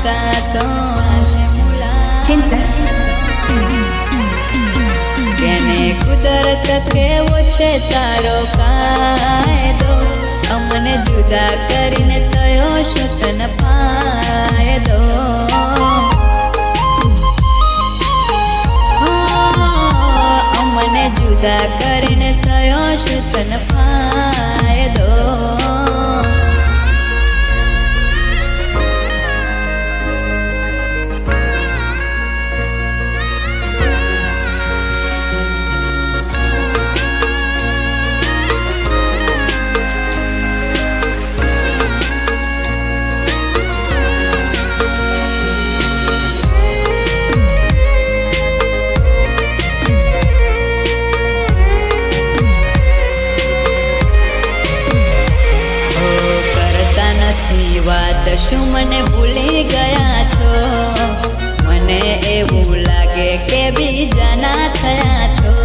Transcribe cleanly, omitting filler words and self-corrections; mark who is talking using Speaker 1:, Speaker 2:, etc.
Speaker 1: મુલાકાતો કેને કુદરત કેવો છે તારો કાયદો અમને જુદા કરીને થયો શું તને ફાયદો અમને જુદા કરીને થયો શું તને ફાયદો વાત શું મને ભૂલી ગયા છો મને એવું લાગે કે બીજાના થયા છો